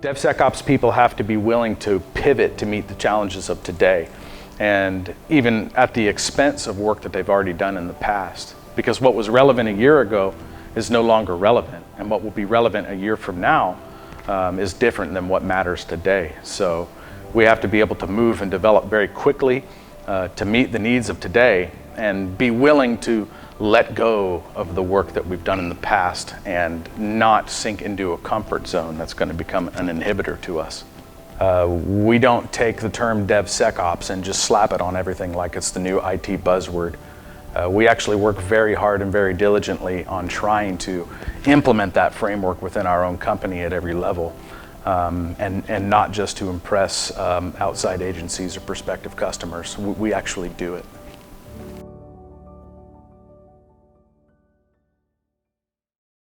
DevSecOps people have to be willing to pivot to meet the challenges of today, and even at the expense of work that they've already done in the past. Because what was relevant a year ago is no longer relevant, and what will be relevant a year from now is different than what matters today. So we have to be able to move and develop very quickly to meet the needs of today, and be willing to let go of the work that we've done in the past and not sink into a comfort zone that's going to become an inhibitor to us. We don't take the term DevSecOps and just slap it on everything like it's the new IT buzzword. We actually work very hard and very diligently on trying to implement that framework within our own company at every level, and not just to impress outside agencies or prospective customers. We actually do it.